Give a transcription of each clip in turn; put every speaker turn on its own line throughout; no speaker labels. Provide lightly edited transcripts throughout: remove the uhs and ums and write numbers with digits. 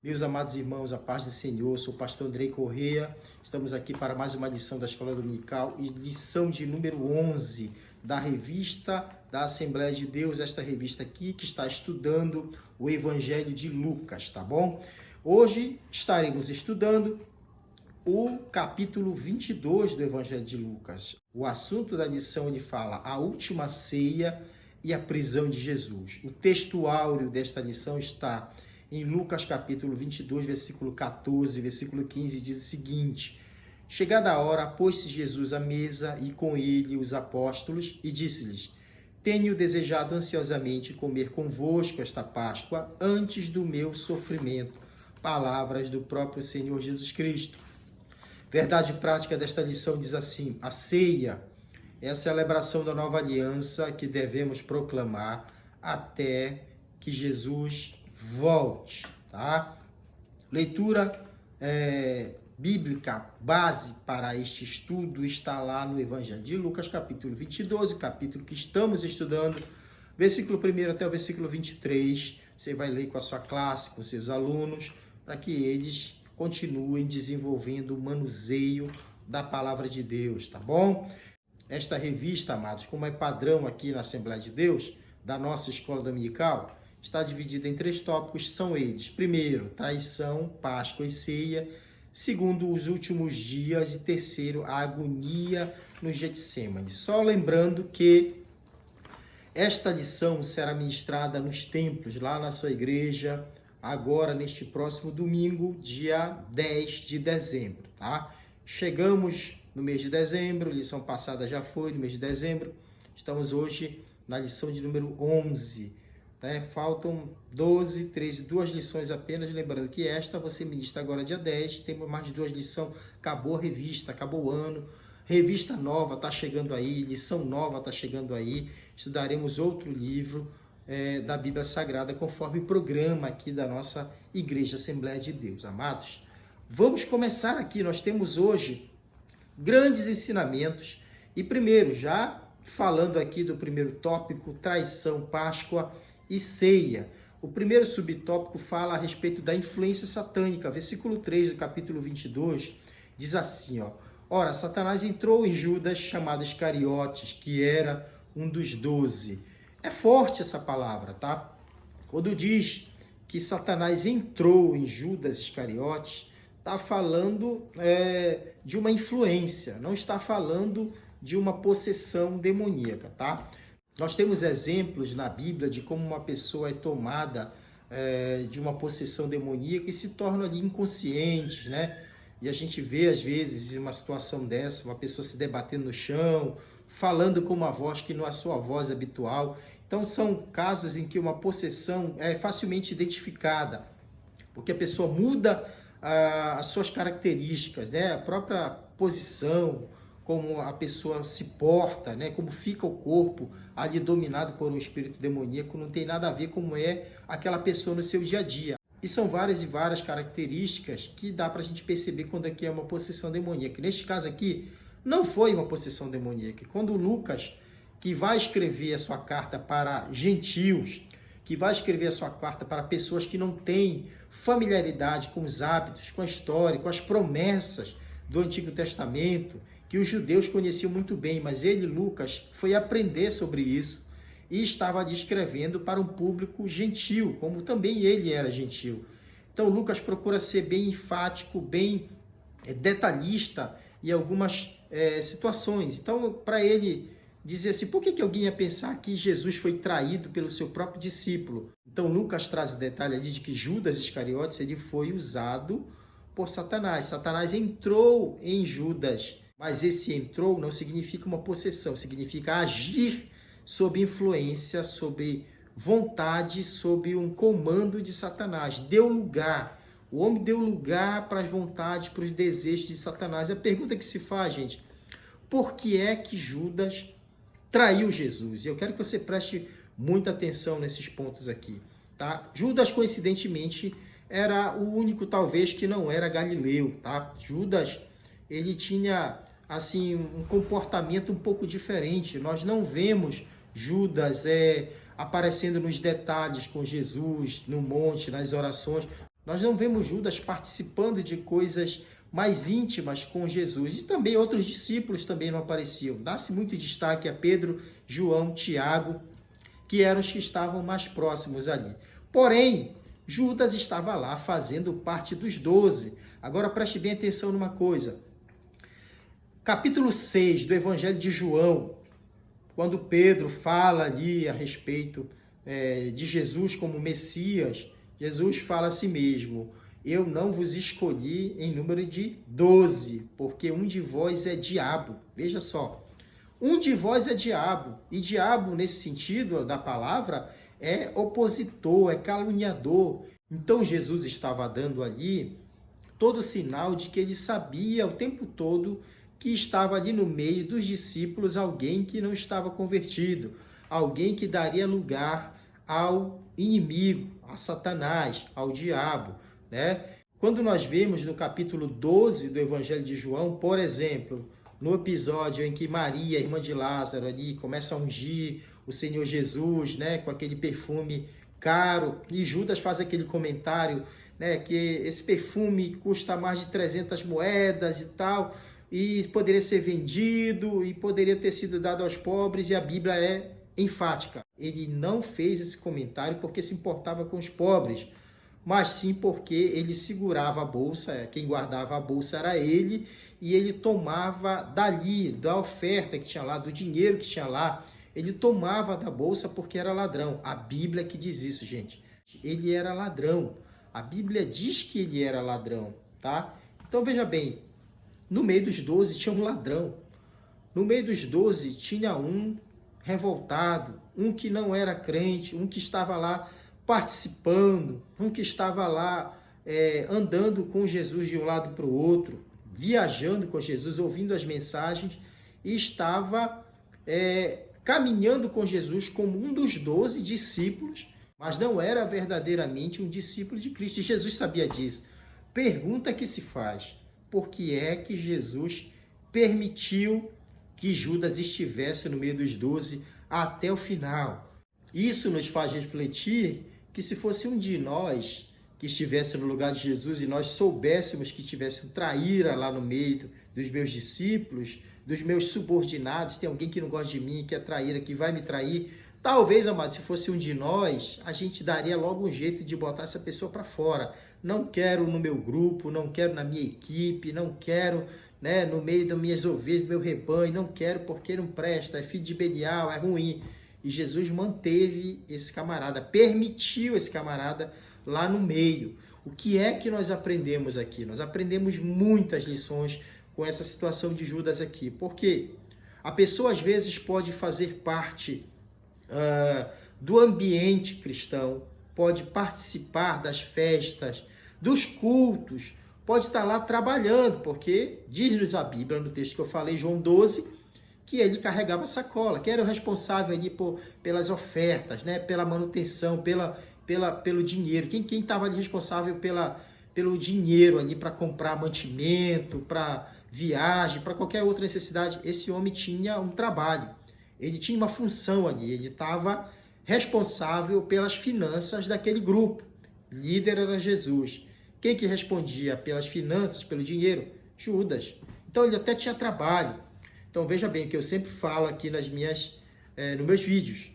Meus amados irmãos, a paz do Senhor, sou o pastor Andrei Correia, estamos aqui para mais uma lição da Escola Dominical, lição de número 11 da revista da Assembleia de Deus, esta revista aqui que está estudando o Evangelho de Lucas, tá bom? Hoje estaremos estudando o capítulo 22 do Evangelho de Lucas. O assunto da lição ele fala a última ceia e a prisão de Jesus. O texto áureo desta lição está em Lucas capítulo 22, versículo 14, versículo 15, diz o seguinte: Chegada a hora, pôs-se Jesus à mesa e com ele os apóstolos e disse-lhes: Tenho desejado ansiosamente comer convosco esta Páscoa antes do meu sofrimento. Palavras do próprio Senhor Jesus Cristo. Verdade prática desta lição diz assim: a ceia é a celebração da nova aliança que devemos proclamar até que Jesus volte, tá? Leitura bíblica base para este estudo está lá no Evangelho de Lucas, capítulo 22, o capítulo que estamos estudando, versículo 1 até o versículo 23. Você vai ler com a sua classe, com seus alunos, para que eles continuem desenvolvendo o manuseio da palavra de Deus, tá bom? Esta revista, amados, como é padrão aqui na Assembleia de Deus, da nossa escola dominical, está dividida em 3 tópicos, são eles: primeiro, traição, Páscoa e ceia; segundo, os últimos dias; e terceiro, a agonia no Getsêmani. Só lembrando que esta lição será ministrada nos templos, lá na sua igreja, agora neste próximo domingo, dia 10 de dezembro, tá? Chegamos no mês de dezembro, a lição passada já foi no mês de dezembro, estamos hoje na lição de número 11, faltam 12, 13, 2 lições apenas, lembrando que esta você ministra agora dia 10, temos mais de 2 lições, acabou a revista, acabou o ano, revista nova está chegando aí, lição nova está chegando aí, estudaremos outro livro da Bíblia Sagrada, conforme o programa aqui da nossa Igreja Assembleia de Deus. Amados, vamos começar aqui, nós temos hoje grandes ensinamentos, e primeiro, já falando aqui do primeiro tópico, traição, Páscoa e ceia. O primeiro subtópico fala a respeito da influência satânica. Versículo 3 do capítulo 22 diz assim, Ora, Satanás entrou em Judas, chamado Iscariotes, que era um dos 12. É forte essa palavra, tá? Quando diz que Satanás entrou em Judas Iscariotes, está falando de uma influência, não está falando de uma possessão demoníaca, tá? Nós temos exemplos na Bíblia de como uma pessoa é tomada de uma possessão demoníaca e se torna ali inconsciente, né? E a gente vê, às vezes, em uma situação dessa, uma pessoa se debatendo no chão, falando com uma voz que não é a sua voz habitual. Então, são casos em que uma possessão é facilmente identificada, porque a pessoa muda as suas características, né? A própria posição, como a pessoa se porta, né? Como fica o corpo ali dominado por um espírito demoníaco, não tem nada a ver como é aquela pessoa no seu dia a dia. E são várias e várias características que dá para a gente perceber quando aqui é uma possessão demoníaca. Neste caso aqui, não foi uma possessão demoníaca. Quando Lucas, que vai escrever a sua carta para gentios, que vai escrever a sua carta para pessoas que não têm familiaridade com os hábitos, com a história, com as promessas do Antigo Testamento, que os judeus conheciam muito bem, mas ele, Lucas, foi aprender sobre isso e estava descrevendo para um público gentil, como também ele era gentil. Então, Lucas procura ser bem enfático, bem detalhista em algumas situações. Então, para ele dizer assim, por que alguém ia pensar que Jesus foi traído pelo seu próprio discípulo? Então, Lucas traz o detalhe ali de que Judas Iscariotes ele foi usado por Satanás. Satanás entrou em Judas, mas esse entrou não significa uma possessão, significa agir sob influência, sob vontade, sob um comando de Satanás. Deu lugar, o homem deu lugar para as vontades, para os desejos de Satanás. A pergunta que se faz, gente, por que é que Judas traiu Jesus? E eu quero que você preste muita atenção nesses pontos aqui, tá? Judas, coincidentemente, era o único, talvez, que não era galileu, tá? Judas, ele tinha, assim, um comportamento um pouco diferente. Nós não vemos Judas aparecendo nos detalhes com Jesus, no monte, nas orações. Nós não vemos Judas participando de coisas mais íntimas com Jesus. E também outros discípulos também não apareciam. Dá-se muito destaque a Pedro, João, Tiago, que eram os que estavam mais próximos ali. Porém, Judas estava lá fazendo parte dos 12. Agora preste bem atenção numa coisa. Capítulo 6 do Evangelho de João, quando Pedro fala ali a respeito de Jesus como Messias, Jesus fala a si mesmo: eu não vos escolhi em número de 12, porque um de vós é diabo. Veja só, um de vós é diabo. E diabo, nesse sentido da palavra, é opositor, é caluniador. Então Jesus estava dando ali todo sinal de que ele sabia o tempo todo que estava ali no meio dos discípulos alguém que não estava convertido, alguém que daria lugar ao inimigo, a Satanás, ao diabo, né? Quando nós vemos no capítulo 12 do Evangelho de João, por exemplo, no episódio em que Maria, irmã de Lázaro, ali começa a ungir o Senhor Jesus, né, com aquele perfume caro, e Judas faz aquele comentário, né, que esse perfume custa mais de 300 moedas e tal, e poderia ser vendido, e poderia ter sido dado aos pobres, e a Bíblia é enfática. Ele não fez esse comentário porque se importava com os pobres, mas sim porque ele segurava a bolsa, quem guardava a bolsa era ele, e ele tomava dali, da oferta que tinha lá, do dinheiro que tinha lá, ele tomava da bolsa porque era ladrão. A Bíblia que diz isso, gente. Ele era ladrão. A Bíblia diz que ele era ladrão, tá? Então, veja bem, no meio dos 12 tinha um ladrão. No meio dos 12 tinha um revoltado, um que não era crente, um que estava lá participando, um que estava lá andando com Jesus de um lado para o outro, viajando com Jesus, ouvindo as mensagens, e estava caminhando com Jesus como um dos 12 discípulos, mas não era verdadeiramente um discípulo de Cristo. E Jesus sabia disso. Pergunta que se faz: por que é que Jesus permitiu que Judas estivesse no meio dos 12 até o final? Isso nos faz refletir que se fosse um de nós que estivesse no lugar de Jesus e nós soubéssemos que tivesse um traíra lá no meio dos meus discípulos, dos meus subordinados, tem alguém que não gosta de mim, que é traíra, que vai me trair, talvez, amado, se fosse um de nós, a gente daria logo um jeito de botar essa pessoa para fora. Não quero no meu grupo, não quero na minha equipe, não quero, né, no meio das minhas ovelhas, do meu rebanho, não quero porque não presta, é filho de Belial, é ruim. E Jesus manteve esse camarada, permitiu esse camarada lá no meio. O que é que nós aprendemos aqui? Nós aprendemos muitas lições com essa situação de Judas aqui. Porque a pessoa às vezes pode fazer parte do ambiente cristão, pode participar das festas, dos cultos, pode estar lá trabalhando, porque diz-nos a Bíblia, no texto que eu falei, João 12, que ele carregava sacola, que era o responsável ali pelas ofertas, né? Pela manutenção, pelo dinheiro. Quem estava ali responsável pelo dinheiro ali para comprar mantimento, para viagem, para qualquer outra necessidade? Esse homem tinha um trabalho, ele tinha uma função ali, ele estava responsável pelas finanças daquele grupo. Líder era Jesus. Quem que respondia pelas finanças, pelo dinheiro? Judas. Então ele até tinha trabalho. Então veja bem o que eu sempre falo aqui nos meus vídeos.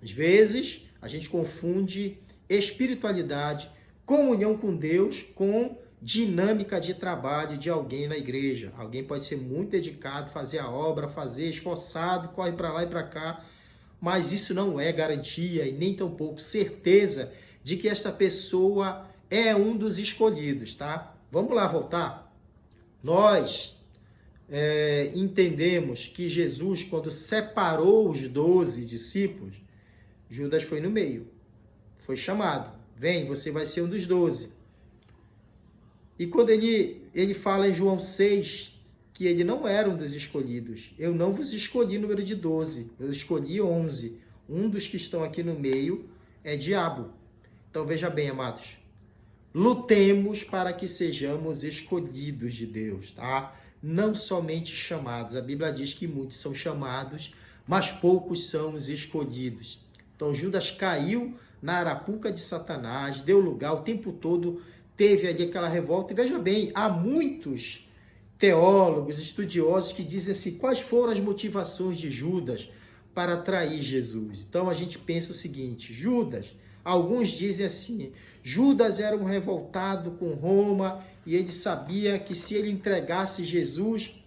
Às vezes a gente confunde espiritualidade, comunhão com Deus, com dinâmica de trabalho de alguém na igreja. Alguém pode ser muito dedicado, fazer a obra, fazer esforçado, corre para lá e para cá, mas isso não é garantia e nem tampouco certeza de que esta pessoa é um dos escolhidos, tá? Vamos lá voltar? Nós entendemos que Jesus, quando separou os 12 discípulos, Judas foi no meio, foi chamado, vem, você vai ser um dos 12. E quando ele fala em João 6, que ele não era um dos escolhidos, eu não vos escolhi número de 12, eu escolhi 11, um dos que estão aqui no meio é diabo. Então veja bem, amados, lutemos para que sejamos escolhidos de Deus, tá? Não somente chamados. A Bíblia diz que muitos são chamados, mas poucos são os escolhidos. Então Judas caiu na arapuca de Satanás, deu lugar o tempo todo, teve ali aquela revolta. E veja bem, há muitos teólogos, estudiosos que dizem assim, quais foram as motivações de Judas para trair Jesus. Então a gente pensa o seguinte, Judas, alguns dizem assim, Judas era um revoltado com Roma e ele sabia que se ele entregasse Jesus,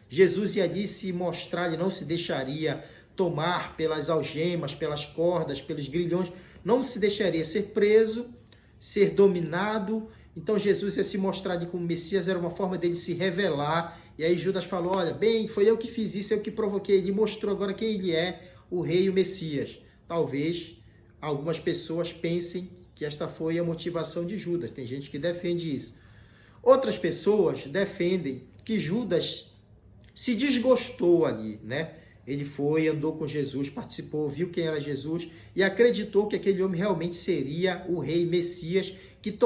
Jesus ia ali se mostrar, ele não se deixaria tomar pelas algemas, pelas cordas, pelos grilhões, não se deixaria ser preso, ser dominado. Então Jesus ia se mostrar ali como Messias, era uma forma dele se revelar. E aí Judas falou, olha, bem, foi eu que fiz isso, eu que provoquei. Ele mostrou agora quem ele é, o rei e o Messias. Talvez algumas pessoas pensem que esta foi a motivação de Judas. Tem gente que defende isso. Outras pessoas defendem que Judas se desgostou ali, né? Ele foi, andou com Jesus, participou, viu quem era Jesus e acreditou que aquele homem realmente seria o rei Messias que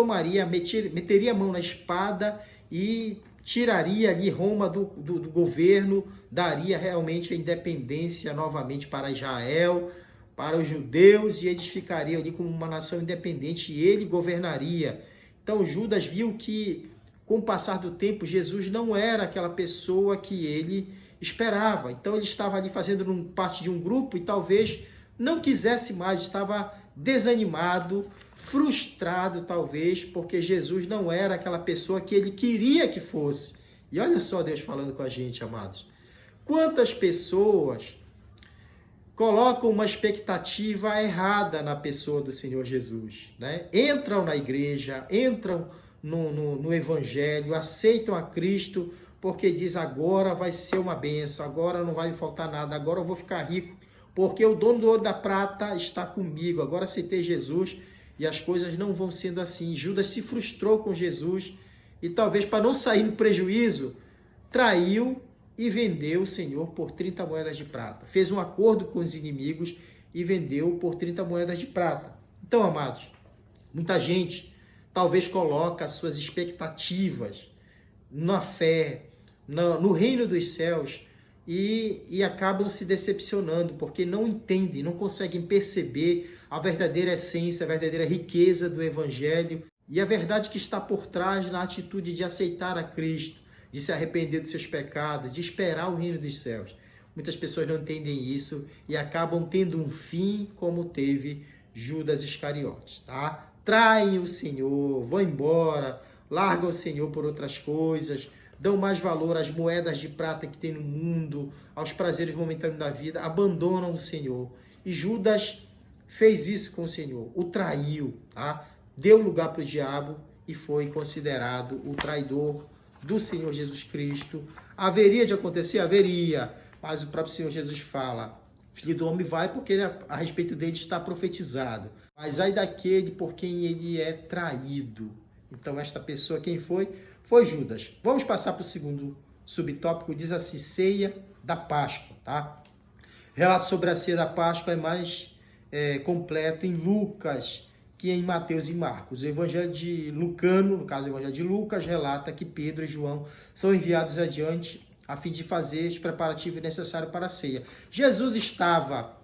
meteria a mão na espada e tiraria ali Roma do governo, daria realmente a independência novamente para Israel, para os judeus, e eles ficariam ali como uma nação independente e ele governaria. Então Judas viu que, com o passar do tempo, Jesus não era aquela pessoa que ele esperava. Então ele estava ali fazendo parte de um grupo e talvez não quisesse mais, estava desanimado, frustrado talvez, porque Jesus não era aquela pessoa que ele queria que fosse. E olha só Deus falando com a gente, amados. Quantas pessoas colocam uma expectativa errada na pessoa do Senhor Jesus, né? Entram na igreja, entram no Evangelho, aceitam a Cristo, porque diz, agora vai ser uma bênção, agora não vai me faltar nada, agora eu vou ficar rico, porque o dono do ouro e da prata está comigo, agora aceitei Jesus, e as coisas não vão sendo assim. Judas se frustrou com Jesus, e talvez para não sair no prejuízo, traiu e vendeu o Senhor por 30 moedas de prata. Fez um acordo com os inimigos e vendeu por 30 moedas de prata. Então, amados, muita gente talvez coloca as suas expectativas na fé, no reino dos céus, e acabam se decepcionando, porque não entendem, não conseguem perceber a verdadeira essência, a verdadeira riqueza do Evangelho e a verdade que está por trás na atitude de aceitar a Cristo, de se arrepender dos seus pecados, de esperar o reino dos céus. Muitas pessoas não entendem isso e acabam tendo um fim como teve Judas Iscariotes, tá? Traem o Senhor, vão embora, largam o Senhor por outras coisas, dão mais valor às moedas de prata que tem no mundo, aos prazeres momentâneos da vida, abandonam o Senhor. E Judas fez isso com o Senhor, o traiu, tá? Deu lugar para o diabo e foi considerado o traidor do Senhor Jesus Cristo. Haveria de acontecer? Haveria, mas o próprio Senhor Jesus fala, Filho do homem vai porque a respeito dele está profetizado, mas ai daquele por quem ele é traído. Então esta pessoa quem foi? Foi Judas. Vamos passar para o segundo subtópico, diz assim, ceia da Páscoa, tá? Relato sobre a ceia da Páscoa é mais completo em Lucas que em Mateus e Marcos. O Evangelho de Lucano, no caso o Evangelho de Lucas, relata que Pedro e João são enviados adiante a fim de fazer os preparativos necessários para a ceia. Jesus estava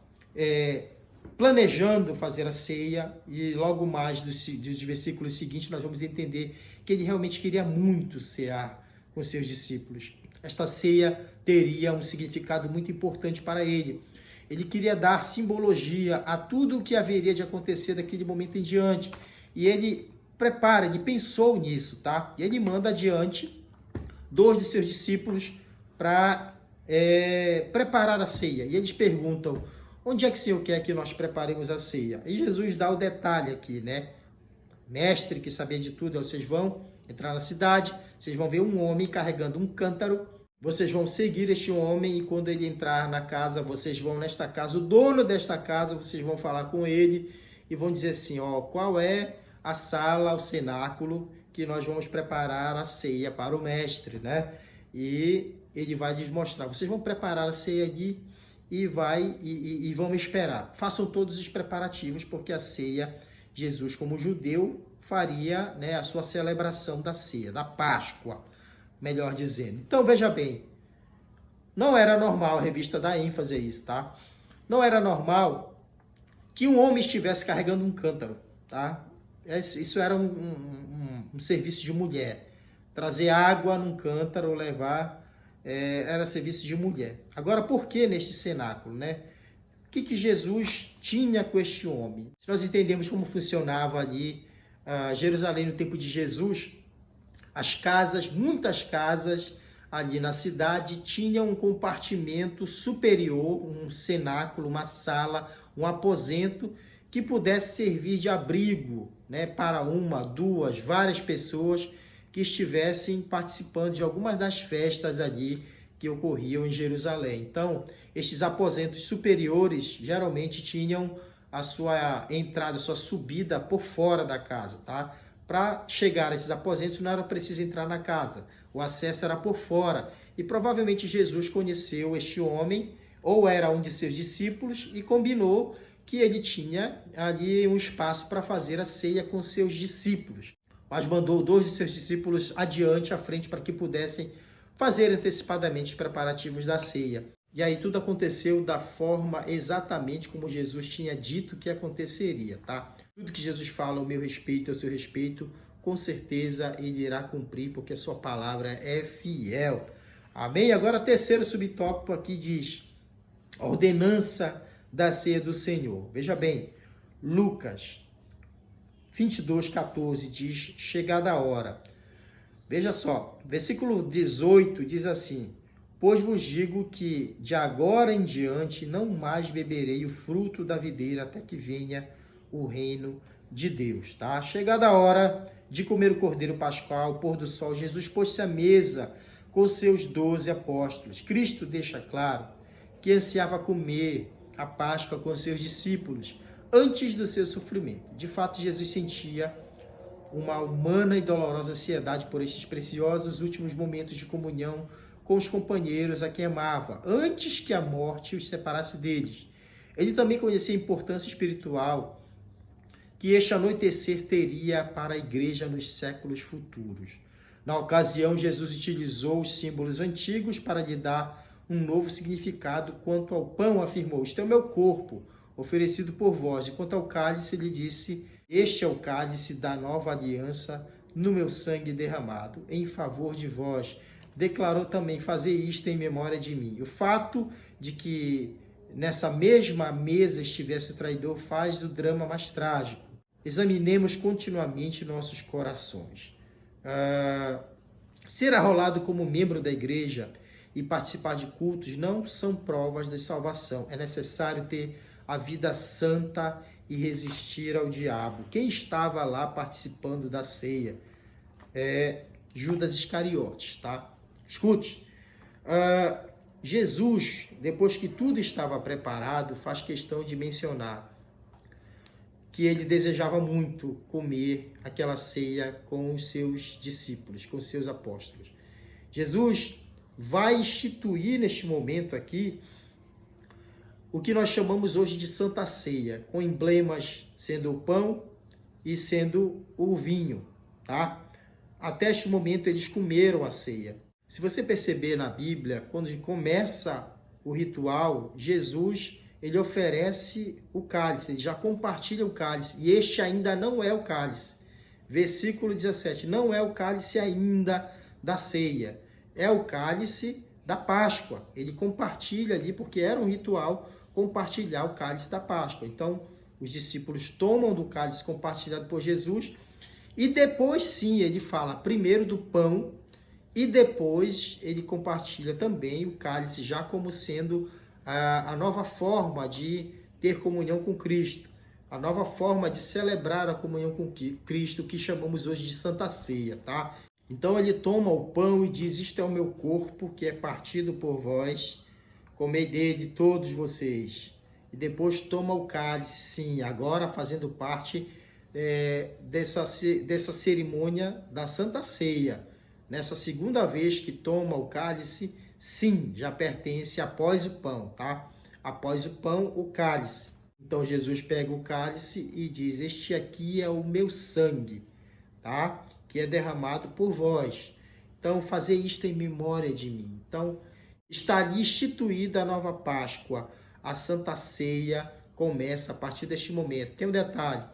planejando fazer a ceia e logo mais dos versículos seguintes nós vamos entender que ele realmente queria muito cear com seus discípulos. Esta ceia teria um significado muito importante para ele. Ele queria dar simbologia a tudo o que haveria de acontecer daquele momento em diante. E ele prepara, ele pensou nisso, tá? E ele manda adiante 2 dos seus discípulos para preparar a ceia. E eles perguntam, onde é que o Senhor quer que nós preparemos a ceia? E Jesus dá o detalhe aqui, né? Mestre que sabia de tudo, vocês vão entrar na cidade, vocês vão ver um homem carregando um cântaro, vocês vão seguir este homem e quando ele entrar na casa, vocês vão nesta casa, o dono desta casa, vocês vão falar com ele e vão dizer assim, ó, qual é a sala, o cenáculo que nós vamos preparar a ceia para o mestre, né? E ele vai lhes mostrar, vocês vão preparar a ceia ali e vão me esperar. Façam todos os preparativos, porque a ceia, Jesus como judeu, faria, né, a sua celebração da ceia, da Páscoa, melhor dizendo. Então, veja bem, não era normal, a revista dá ênfase a isso, tá? Não era normal que um homem estivesse carregando um cântaro, tá? Isso era um um serviço de mulher. Trazer água num cântaro ou levar era serviço de mulher. Agora, por que neste cenáculo, né? O que Jesus tinha com este homem? Se nós entendemos como funcionava ali Jerusalém no tempo de Jesus, as casas, muitas casas ali na cidade tinham um compartimento superior, um cenáculo, uma sala, um aposento que pudesse servir de abrigo, né, para uma, duas, várias pessoas que estivessem participando de algumas das festas ali que ocorriam em Jerusalém. Então, estes aposentos superiores geralmente tinham a sua entrada, a sua subida por fora da casa, tá? Para chegar a esses aposentos não era preciso entrar na casa, o acesso era por fora. E provavelmente Jesus conheceu este homem, ou era um de seus discípulos, e combinou que ele tinha ali um espaço para fazer a ceia com seus discípulos. Mas mandou 2 de seus discípulos adiante, à frente, para que pudessem fazer antecipadamente os preparativos da ceia. E aí tudo aconteceu da forma exatamente como Jesus tinha dito que aconteceria, tá? Tudo que Jesus fala ao meu respeito, ao seu respeito, com certeza ele irá cumprir, porque a sua palavra é fiel. Amém? Agora, terceiro subtópico aqui diz, a ordenança da ceia do Senhor. Veja bem, Lucas 22:14 diz, chegada a hora. Veja só, versículo 18 diz assim, pois vos digo que de agora em diante não mais beberei o fruto da videira até que venha o reino de Deus, tá? Chegada a hora de comer o cordeiro pascual, pôr do sol, Jesus pôs-se à mesa com seus 12 apóstolos. Cristo deixa claro que ansiava comer a Páscoa com seus discípulos antes do seu sofrimento. De fato, Jesus sentia uma humana e dolorosa ansiedade por estes preciosos últimos momentos de comunhão com os companheiros a quem amava, antes que a morte os separasse deles. Ele também conhecia a importância espiritual que este anoitecer teria para a igreja nos séculos futuros. Na ocasião, Jesus utilizou os símbolos antigos para lhe dar um novo significado. Quanto ao pão, afirmou, este é o meu corpo, oferecido por vós. E quanto ao cálice, ele disse, este é o cálice da nova aliança no meu sangue derramado em favor de vós. Declarou também, fazer isto em memória de mim. O fato de que nessa mesma mesa estivesse o traidor faz o drama mais trágico. Examinemos continuamente nossos corações. Ser arrolado como membro da igreja e participar de cultos não são provas de salvação. É necessário ter a vida santa e resistir ao diabo. Quem estava lá participando da ceia? Judas Iscariotes, tá? Escute, Jesus, depois que tudo estava preparado, faz questão de mencionar que ele desejava muito comer aquela ceia com os seus discípulos, com os seus apóstolos. Jesus vai instituir neste momento aqui o que nós chamamos hoje de Santa Ceia, com emblemas sendo o pão e sendo o vinho, tá? Até este momento eles comeram a ceia. Se você perceber na Bíblia, quando começa o ritual, Jesus ele oferece o cálice, ele já compartilha o cálice, e este ainda não é o cálice. Versículo 17, não é o cálice ainda da ceia, é o cálice da Páscoa. Ele compartilha ali, porque era um ritual compartilhar o cálice da Páscoa. Então, os discípulos tomam do cálice compartilhado por Jesus, e depois sim, ele fala primeiro do pão, e depois ele compartilha também o cálice, já como sendo a nova forma de ter comunhão com Cristo, a nova forma de celebrar a comunhão com Cristo, que chamamos hoje de Santa Ceia, tá? Então ele toma o pão e diz, isto é o meu corpo, que é partido por vós, comei dele todos vocês. E depois toma o cálice, sim, agora fazendo parte dessa cerimônia da Santa Ceia. Nessa segunda vez que toma o cálice, sim, já pertence após o pão, tá? Após o pão, o cálice. Então, Jesus pega o cálice e diz, este aqui é o meu sangue, tá? Que é derramado por vós. Então, fazer isto em memória de mim. Então, está ali instituída a nova Páscoa. A Santa Ceia começa a partir deste momento. Tem um detalhe.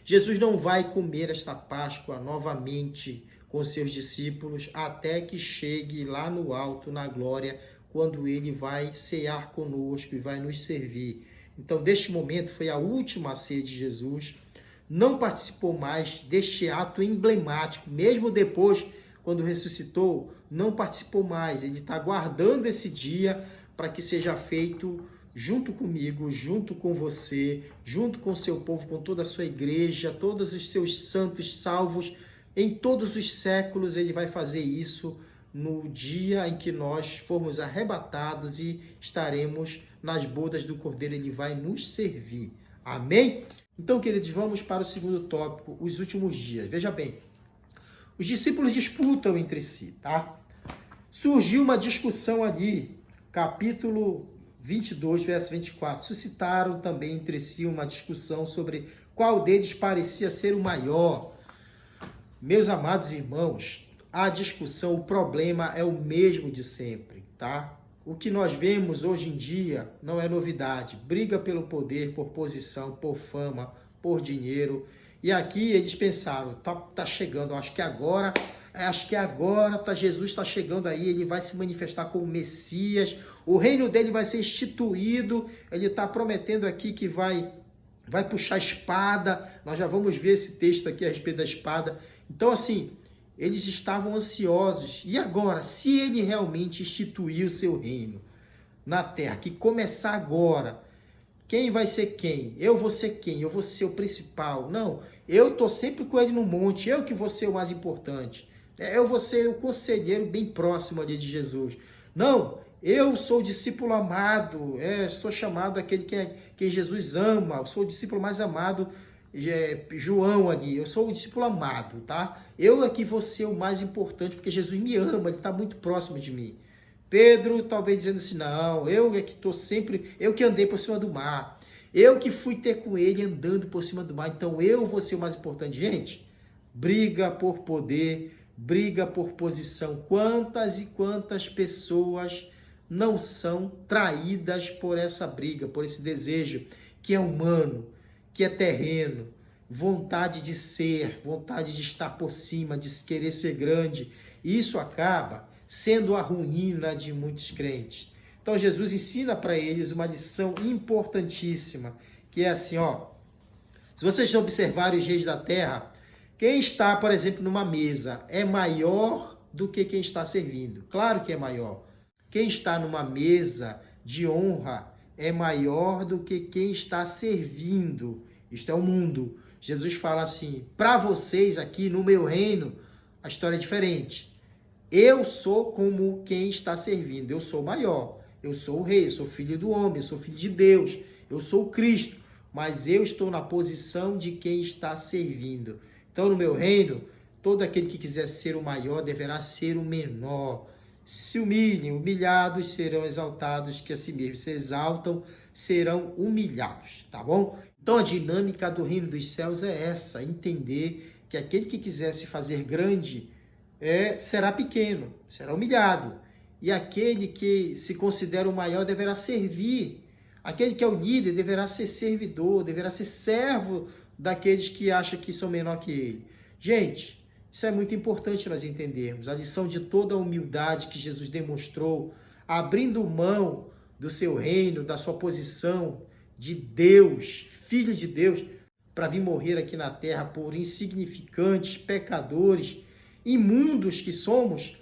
Jesus não vai comer esta Páscoa novamente com seus discípulos até que chegue lá no alto, na glória, quando ele vai cear conosco e vai nos servir. Então, deste momento, foi a última ceia de Jesus. Não participou mais deste ato emblemático, mesmo depois, quando ressuscitou, não participou mais. Ele está aguardando esse dia para que seja feito junto comigo, junto com você, junto com o seu povo, com toda a sua igreja, todos os seus santos salvos. Em todos os séculos, ele vai fazer isso no dia em que nós formos arrebatados e estaremos nas bodas do Cordeiro. Ele vai nos servir. Amém? Então, queridos, vamos para o segundo tópico, os últimos dias. Veja bem, os discípulos disputam entre si, tá? Surgiu uma discussão ali, capítulo 22, verso 24. Suscitaram também entre si uma discussão sobre qual deles parecia ser o maior. Meus amados irmãos, a discussão, o problema é o mesmo de sempre, tá? O que nós vemos hoje em dia não é novidade. Briga pelo poder, por posição, por fama, por dinheiro. E aqui eles pensaram, tá chegando, acho que agora Jesus está chegando aí, ele vai se manifestar como Messias, o reino dele vai ser instituído, ele está prometendo aqui que vai puxar a espada. Nós já vamos ver esse texto aqui a respeito da espada. Então, assim, eles estavam ansiosos. E agora, se ele realmente instituir o seu reino na terra, que começar agora, quem vai ser quem? Eu vou ser quem? Eu vou ser o principal? Não, eu estou sempre com ele no monte, eu que vou ser o mais importante. Eu vou ser o conselheiro bem próximo ali de Jesus. Não, eu sou o discípulo amado, sou chamado aquele que Jesus ama, eu sou o discípulo mais amado, João ali, eu sou o discípulo amado, tá? Eu aqui vou ser o mais importante, porque Jesus me ama, ele está muito próximo de mim. Pedro talvez dizendo assim, não, eu é que estou sempre, eu que andei por cima do mar, eu que fui ter com ele andando por cima do mar, então eu vou ser o mais importante. Gente, briga por poder, briga por posição. Quantas e quantas pessoas não são traídas por essa briga, por esse desejo que é humano, que é terreno, vontade de ser, vontade de estar por cima, de querer ser grande. E isso acaba sendo a ruína de muitos crentes. Então Jesus ensina para eles uma lição importantíssima, que é assim, ó, se vocês observarem os reis da terra, quem está, por exemplo, numa mesa é maior do que quem está servindo. Claro que é maior. Quem está numa mesa de honra é maior do que quem está servindo. Isto é o mundo. Jesus fala assim, para vocês aqui no meu reino, a história é diferente. Eu sou como quem está servindo, eu sou maior, eu sou o rei, eu sou filho do homem, eu sou filho de Deus, eu sou o Cristo, mas eu estou na posição de quem está servindo. Então, no meu reino, todo aquele que quiser ser o maior deverá ser o menor. Se humilhem, humilhados serão exaltados, que a si mesmos se exaltam, serão humilhados, tá bom? Então, a dinâmica do reino dos céus é essa, entender que aquele que quiser se fazer grande será pequeno, será humilhado. E aquele que se considera o maior deverá servir. Aquele que é o líder deverá ser servidor, deverá ser servo daqueles que acham que são menor que ele. Gente, isso é muito importante nós entendermos. A lição de toda a humildade que Jesus demonstrou, abrindo mão do seu reino, da sua posição de Deus, Filho de Deus, para vir morrer aqui na terra por insignificantes, pecadores, imundos que somos.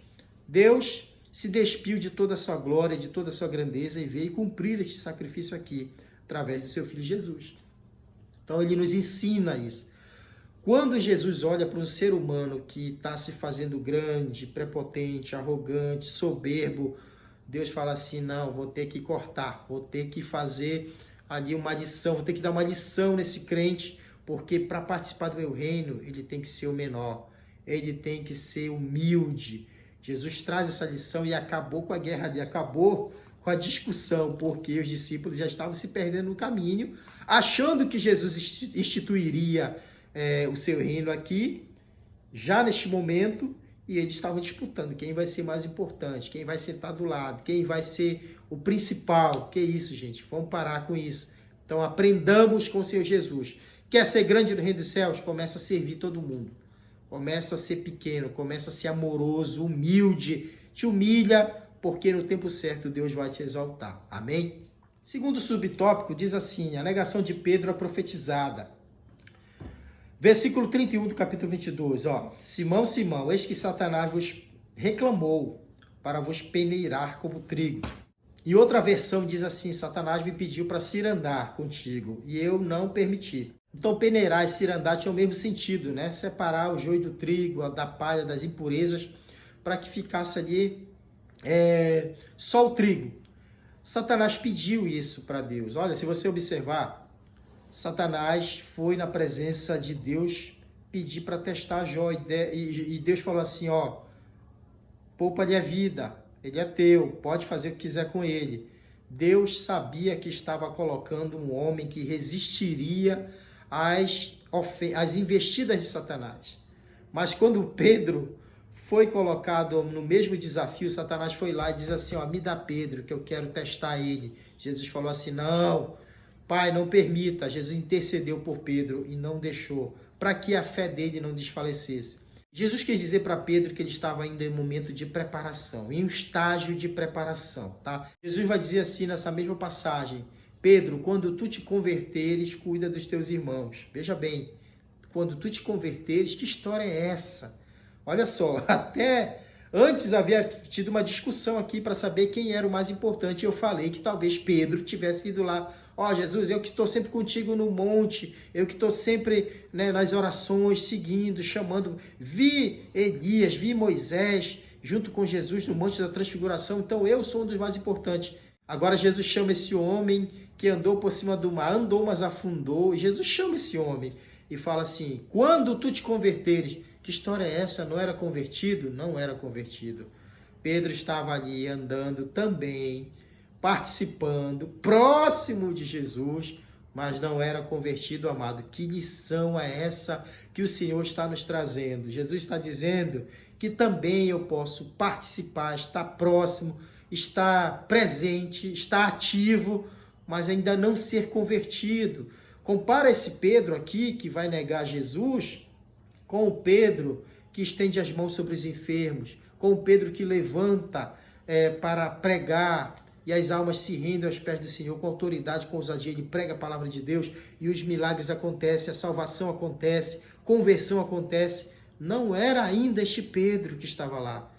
Deus se despiu de toda a sua glória, de toda a sua grandeza e veio cumprir este sacrifício aqui, através do seu Filho Jesus. Então, ele nos ensina isso. Quando Jesus olha para um ser humano que está se fazendo grande, prepotente, arrogante, soberbo, Deus fala assim, não, vou ter que cortar, vou ter que fazer ali uma lição, vou ter que dar uma lição nesse crente, porque para participar do meu reino, ele tem que ser o menor, ele tem que ser humilde. Jesus traz essa lição e acabou com a guerra ali, acabou com a discussão, porque os discípulos já estavam se perdendo no caminho, achando que Jesus instituiria o seu reino aqui, já neste momento, e eles estavam disputando quem vai ser mais importante, quem vai sentar do lado, quem vai ser o principal. Que isso, gente? Vamos parar com isso. Então, aprendamos com o Senhor Jesus. Quer ser grande no reino dos céus? Começa a servir todo mundo. Começa a ser pequeno, começa a ser amoroso, humilde. Te humilha, porque no tempo certo Deus vai te exaltar. Amém? Segundo subtópico, diz assim, a negação de Pedro é profetizada. Versículo 31 do capítulo 22, ó. Simão, Simão, eis que Satanás vos reclamou para vos peneirar como trigo. E outra versão diz assim, Satanás me pediu para cirandar contigo, e eu não permiti. Então, peneirar e cirandar tinha o mesmo sentido, né? Separar o joio do trigo, da palha, das impurezas, para que ficasse ali só o trigo. Satanás pediu isso para Deus. Olha, se você observar, Satanás foi na presença de Deus pedir para testar Jó, e Deus falou assim, ó, poupa-lhe a vida, ele é teu, pode fazer o que quiser com ele. Deus sabia que estava colocando um homem que resistiria às investidas de Satanás. Mas quando Pedro foi colocado no mesmo desafio, Satanás foi lá e diz assim, ó, me dá Pedro, que eu quero testar ele. Jesus falou assim, não, Pai, não permita. Jesus intercedeu por Pedro e não deixou, para que a fé dele não desfalecesse. Jesus quis dizer para Pedro que ele estava ainda em um momento de preparação, em um estágio de preparação, tá? Jesus vai dizer assim nessa mesma passagem, Pedro, quando tu te converteres, cuida dos teus irmãos. Veja bem, quando tu te converteres, que história é essa? Olha só, até antes havia tido uma discussão aqui para saber quem era o mais importante. Eu falei que talvez Pedro tivesse ido lá. Ó, Jesus, eu que estou sempre contigo no monte, eu que estou sempre, né, nas orações, seguindo, chamando. Vi Elias, vi Moisés junto com Jesus no Monte da Transfiguração, então eu sou um dos mais importantes. Agora Jesus chama esse homem que andou por cima do mar, andou, mas afundou. Jesus chama esse homem e fala assim, quando tu te converteres, que história é essa? Não era convertido? Não era convertido. Pedro estava ali andando também, participando, próximo de Jesus, mas não era convertido, amado. Que lição é essa que o Senhor está nos trazendo? Jesus está dizendo que também eu posso participar, estar próximo, estar presente, estar ativo, mas ainda não ser convertido. Compara esse Pedro aqui, que vai negar Jesus, com o Pedro que estende as mãos sobre os enfermos, com o Pedro que levanta para pregar e as almas se rendem aos pés do Senhor, com autoridade, com ousadia, ele prega a palavra de Deus e os milagres acontecem, a salvação acontece, conversão acontece. Não era ainda este Pedro que estava lá.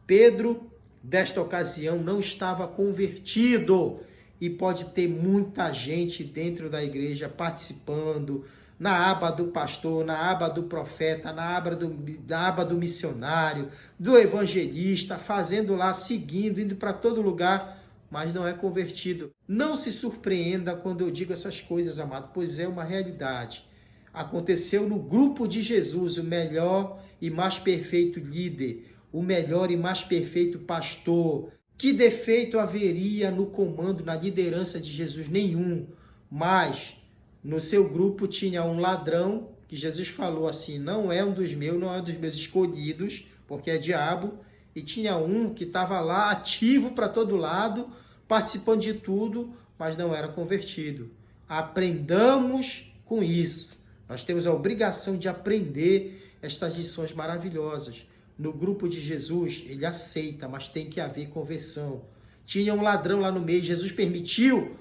Pedro, desta ocasião, não estava convertido, e pode ter muita gente dentro da igreja participando, na aba do pastor, na aba do profeta, na aba do missionário, do evangelista, fazendo lá, seguindo, indo para todo lugar, mas não é convertido. Não se surpreenda quando eu digo essas coisas, amado, pois é uma realidade. Aconteceu no grupo de Jesus, o melhor e mais perfeito líder, o melhor e mais perfeito pastor. Que defeito haveria no comando, na liderança de Jesus? Nenhum, mas no seu grupo tinha um ladrão, que Jesus falou assim, não é um dos meus, não é um dos meus escolhidos, porque é diabo, e tinha um que estava lá ativo para todo lado, participando de tudo, mas não era convertido. Aprendamos com isso. Nós temos a obrigação de aprender estas lições maravilhosas. No grupo de Jesus, ele aceita, mas tem que haver conversão. Tinha um ladrão lá no meio, Jesus permitiu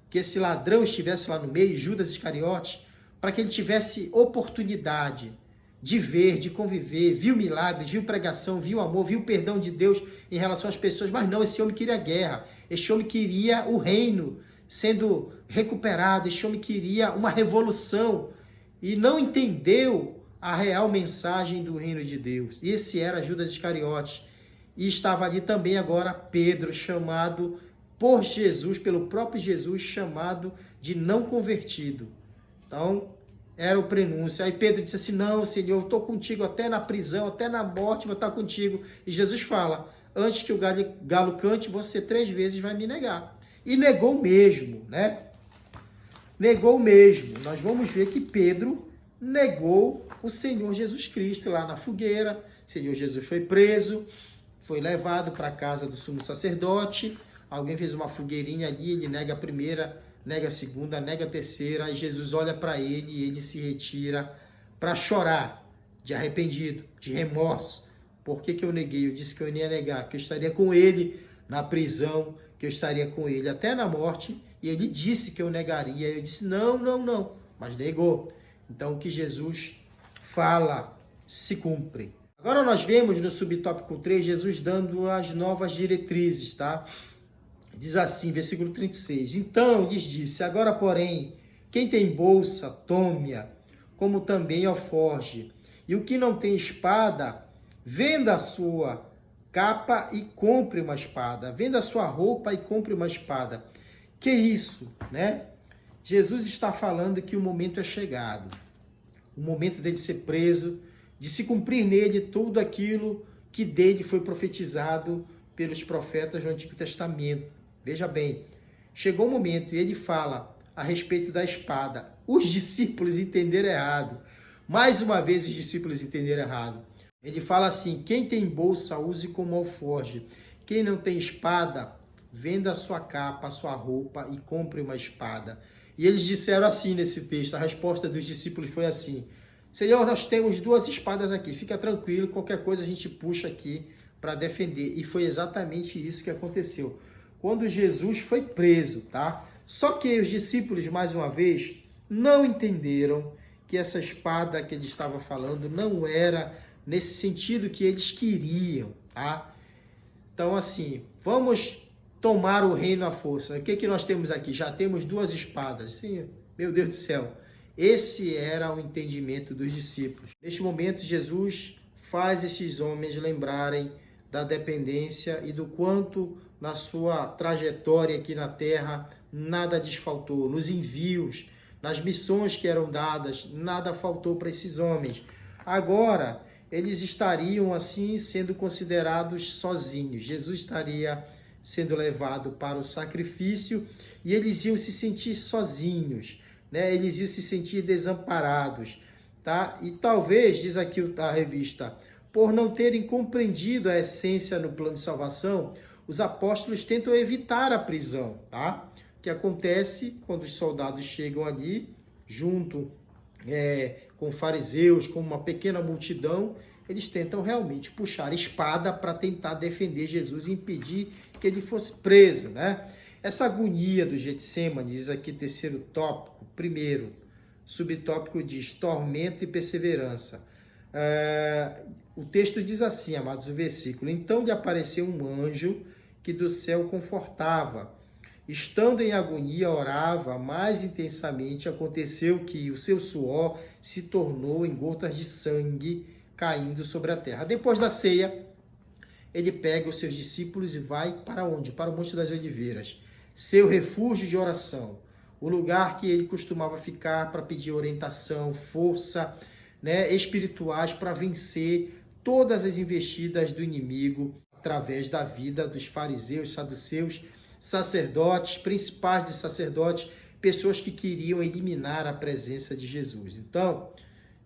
que esse ladrão estivesse lá no meio, Judas Iscariotes, para que ele tivesse oportunidade de ver, de conviver, viu milagres, viu pregação, viu amor, viu perdão de Deus em relação às pessoas, mas não, esse homem queria guerra, esse homem queria o reino sendo recuperado, esse homem queria uma revolução e não entendeu a real mensagem do reino de Deus. E esse era Judas Iscariotes. E estava ali também agora Pedro, chamado por Jesus, pelo próprio Jesus, chamado de não convertido. Então, era o prenúncio. Aí Pedro disse assim, não, Senhor, eu estou contigo até na prisão, até na morte, vou estar contigo. E Jesus fala, antes que o galo cante, você 3 vezes vai me negar. E negou mesmo, né? Negou mesmo. Nós vamos ver que Pedro negou o Senhor Jesus Cristo lá na fogueira. O Senhor Jesus foi preso, foi levado para a casa do sumo sacerdote. Alguém fez uma fogueirinha ali, ele nega a primeira, nega a segunda, nega a terceira, aí Jesus olha para ele e ele se retira para chorar, de arrependido, de remorso. Por que eu neguei? Eu disse que eu não ia negar, que eu estaria com ele na prisão, que eu estaria com ele até na morte, e ele disse que eu negaria. Eu disse, não, mas negou. Então, o que Jesus fala se cumpre. Agora nós vemos no subtópico 3, Jesus dando as novas diretrizes, tá? Diz assim, versículo 36. Então, lhes disse, agora, porém, quem tem bolsa, tome-a, como também alforje. E o que não tem espada, venda a sua capa e compre uma espada. Venda a sua roupa e compre uma espada. Que isso, né? Jesus está falando que o momento é chegado. O momento dele ser preso, de se cumprir nele tudo aquilo que dele foi profetizado pelos profetas do Antigo Testamento. Veja bem, chegou o momento e ele fala a respeito da espada. Os discípulos entenderam errado. Mais uma vez os discípulos entenderam errado. Ele fala assim, quem tem bolsa, use como alforje. Quem não tem espada, venda a sua capa, a sua roupa e compre uma espada. E eles disseram assim nesse texto, a resposta dos discípulos foi assim, Senhor, nós temos 2 espadas aqui, fica tranquilo, qualquer coisa a gente puxa aqui para defender. E foi exatamente isso que aconteceu. Quando Jesus foi preso, tá? Só que os discípulos, mais uma vez, não entenderam que essa espada que ele estava falando não era nesse sentido que eles queriam, tá? Então, assim, vamos tomar o reino à força. O que nós temos aqui? Já temos 2 espadas. Sim, meu Deus do céu. Esse era o entendimento dos discípulos. Neste momento, Jesus faz esses homens lembrarem da dependência e do quanto na sua trajetória aqui na terra nada desfaltou. Nos envios, nas missões que eram dadas, nada faltou para esses homens. Agora, eles estariam assim sendo considerados sozinhos. Jesus estaria sendo levado para o sacrifício e eles iam se sentir sozinhos, né? Eles iam se sentir desamparados, tá? E talvez, diz aqui a revista, por não terem compreendido a essência no plano de salvação, os apóstolos tentam evitar a prisão, tá? O que acontece quando os soldados chegam ali, junto com fariseus, com uma pequena multidão, eles tentam realmente puxar a espada para tentar defender Jesus e impedir que ele fosse preso, né? Essa agonia do Getsêmani, diz aqui terceiro tópico, primeiro, subtópico diz tormento e perseverança. O texto diz assim, amados, o versículo, então lhe apareceu um anjo que do céu confortava. Estando em agonia, orava mais intensamente, aconteceu que o seu suor se tornou em gotas de sangue caindo sobre a terra. Depois da ceia, ele pega os seus discípulos e vai para onde? Para o Monte das Oliveiras, seu refúgio de oração, o lugar que ele costumava ficar para pedir orientação, força, né, espirituais para vencer todas as investidas do inimigo através da vida dos fariseus, saduceus, sacerdotes, principais de sacerdotes, pessoas que queriam eliminar a presença de Jesus. Então,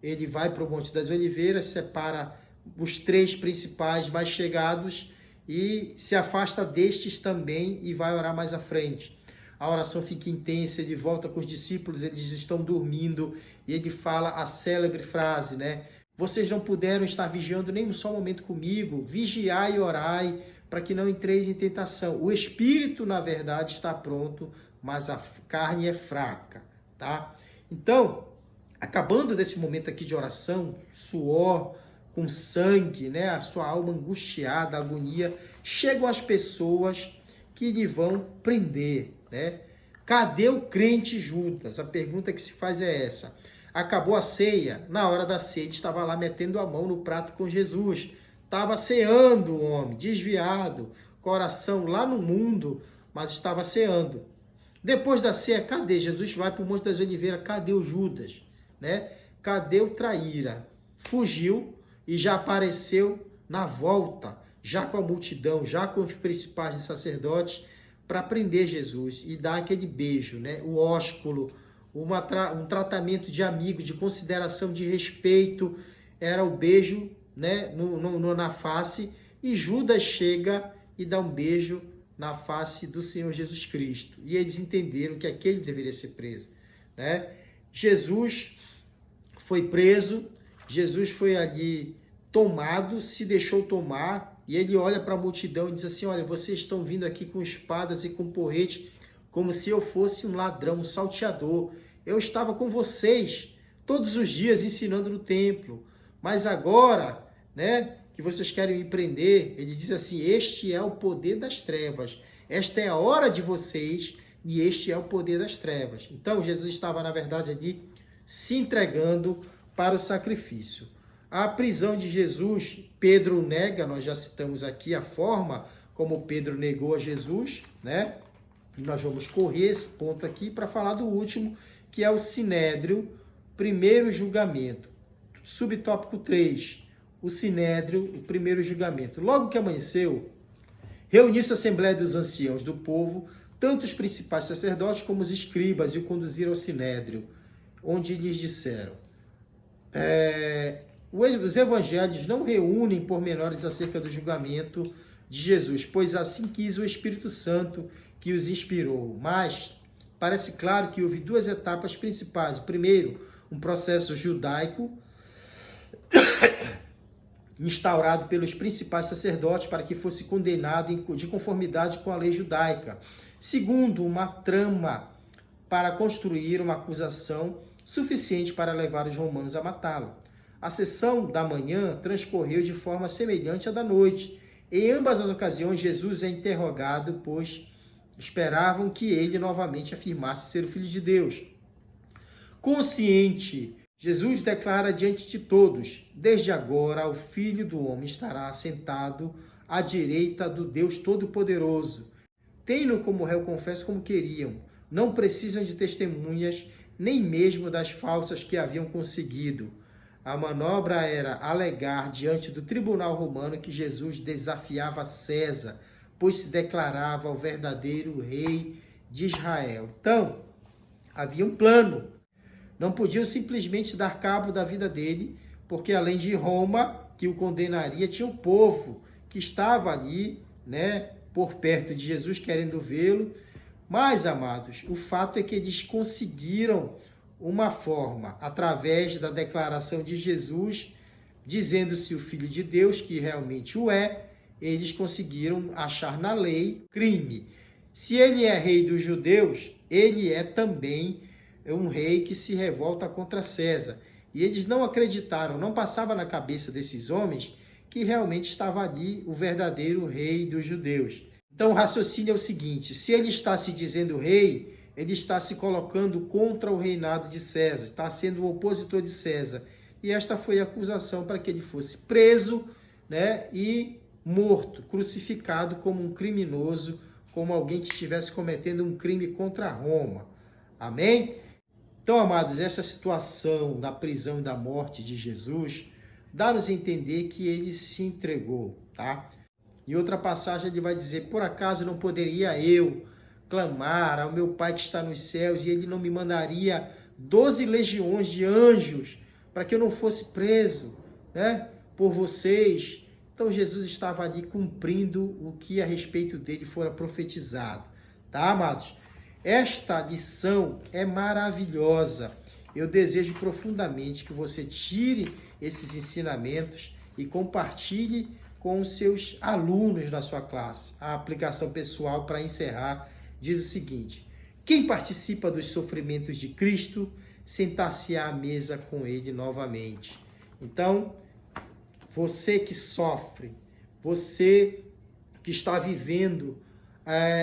ele vai para o Monte das Oliveiras, separa os 3 principais mais chegados e se afasta destes também e vai orar mais à frente. A oração fica intensa, ele volta com os discípulos, eles estão dormindo e ele fala a célebre frase, né? Vocês não puderam estar vigiando nem um só momento comigo, vigiai e orai, para que não entreis em tentação. O espírito, na verdade, está pronto, mas a carne é fraca, tá? Então, acabando desse momento aqui de oração, suor, com sangue, né? A sua alma angustiada, agonia, chegam as pessoas que lhe vão prender, né? Cadê o crente Judas? A pergunta que se faz é essa. Acabou a ceia, na hora da ceia, ele estava lá metendo a mão no prato com Jesus. Estava ceando o homem, desviado, coração lá no mundo, mas estava ceando. Depois da ceia, cadê? Jesus vai para o Monte das Oliveiras, cadê o Judas? Né? Cadê o traíra? Fugiu e já apareceu na volta, já com a multidão, já com os principais de sacerdotes, para prender Jesus e dar aquele beijo, né? O ósculo, um tratamento de amigo, de consideração, de respeito, era o beijo, né, na face, e Judas chega e dá um beijo na face do Senhor Jesus Cristo. E eles entenderam que aquele deveria ser preso, né? Jesus foi preso, Jesus foi ali tomado, se deixou tomar, e ele olha para a multidão e diz assim: olha, vocês estão vindo aqui com espadas e com porretes, como se eu fosse um ladrão, um salteador. Eu estava com vocês todos os dias ensinando no templo, mas agora, né, que vocês querem me prender, ele diz assim: este é o poder das trevas, esta é a hora de vocês e este é o poder das trevas. Então Jesus estava, na verdade, ali se entregando para o sacrifício. A prisão de Jesus, Pedro nega, nós já citamos aqui a forma como Pedro negou a Jesus, né? E nós vamos correr esse ponto aqui para falar do último, que é o Sinédrio, primeiro julgamento. Subtópico 3, o Sinédrio, o primeiro julgamento. Logo que amanheceu, reuniu-se a Assembleia dos Anciãos do Povo, tanto os principais sacerdotes como os escribas, e o conduziram ao Sinédrio, onde lhes disseram: os evangelhos não reúnem pormenores acerca do julgamento de Jesus, pois assim quis o Espírito Santo que os inspirou. Mas parece claro que houve duas etapas principais. O primeiro, um processo judaico instaurado pelos principais sacerdotes para que fosse condenado de conformidade com a lei judaica. Segundo, uma trama para construir uma acusação suficiente para levar os romanos a matá-lo. A sessão da manhã transcorreu de forma semelhante à da noite. Em ambas as ocasiões, Jesus é interrogado, pois esperavam que ele novamente afirmasse ser o Filho de Deus. Consciente, Jesus declara diante de todos: desde agora o Filho do Homem estará assentado à direita do Deus Todo-Poderoso. Tenham como réu, confesso como queriam. Não precisam de testemunhas, nem mesmo das falsas que haviam conseguido. A manobra era alegar diante do tribunal romano que Jesus desafiava César, pois se declarava o verdadeiro rei de Israel. Então, havia um plano. Não podiam simplesmente dar cabo da vida dele, porque além de Roma, que o condenaria, tinha um povo que estava ali, né, por perto de Jesus, querendo vê-lo. Mas, amados, o fato é que eles conseguiram uma forma, através da declaração de Jesus, dizendo-se o Filho de Deus, que realmente o é, eles conseguiram achar na lei crime. Se ele é rei dos judeus, ele é também um rei que se revolta contra César. E eles não acreditaram, não passava na cabeça desses homens que realmente estava ali o verdadeiro rei dos judeus. Então o raciocínio é o seguinte: se ele está se dizendo rei, ele está se colocando contra o reinado de César, está sendo o opositor de César. E esta foi a acusação para que ele fosse preso, né, e morto, crucificado como um criminoso, como alguém que estivesse cometendo um crime contra Roma. Amém? Então, amados, essa situação da prisão e da morte de Jesus dá-nos a entender que ele se entregou, tá? Em outra passagem ele vai dizer: por acaso não poderia eu clamar ao meu Pai que está nos céus e ele não me mandaria 12 legiões de anjos para que eu não fosse preso, né, por vocês? Então Jesus estava ali cumprindo o que a respeito dele fora profetizado, tá, amados? Esta lição é maravilhosa. Eu desejo profundamente que você tire esses ensinamentos e compartilhe com os seus alunos da sua classe. A aplicação pessoal, para encerrar, diz o seguinte: quem participa dos sofrimentos de Cristo, sentar-se-á à mesa com ele novamente. Então, você que sofre, você que está vivendo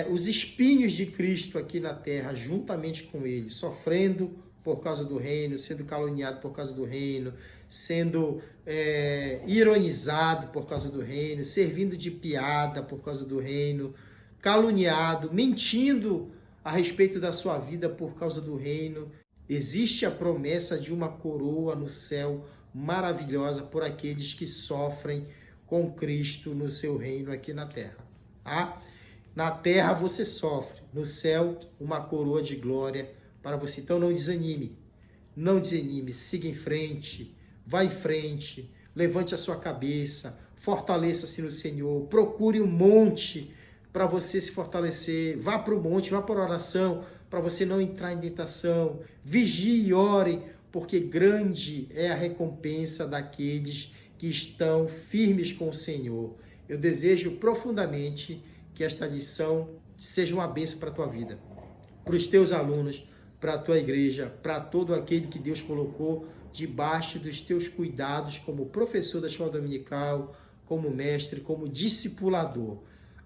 os espinhos de Cristo aqui na terra, juntamente com ele, sofrendo por causa do reino, sendo caluniado por causa do reino, sendo ironizado por causa do reino, servindo de piada por causa do reino, caluniado, mentindo a respeito da sua vida por causa do reino. Existe a promessa de uma coroa no céu maravilhosa por aqueles que sofrem com Cristo no seu reino aqui na terra. Tá? Na terra você sofre, no céu uma coroa de glória para você. Então não desanime, siga em frente, vá em frente, levante a sua cabeça, fortaleça-se no Senhor, procure um monte para você se fortalecer. Vá para o monte, vá para a oração, para você não entrar em tentação. Vigie e ore, porque grande é a recompensa daqueles que estão firmes com o Senhor. Eu desejo profundamente que esta lição seja uma bênção para a tua vida, para os teus alunos, para a tua igreja, para todo aquele que Deus colocou debaixo dos teus cuidados como professor da escola dominical, como mestre, como discipulador.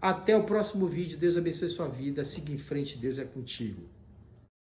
Até o próximo vídeo. Deus abençoe sua vida. Siga em frente. Deus é contigo.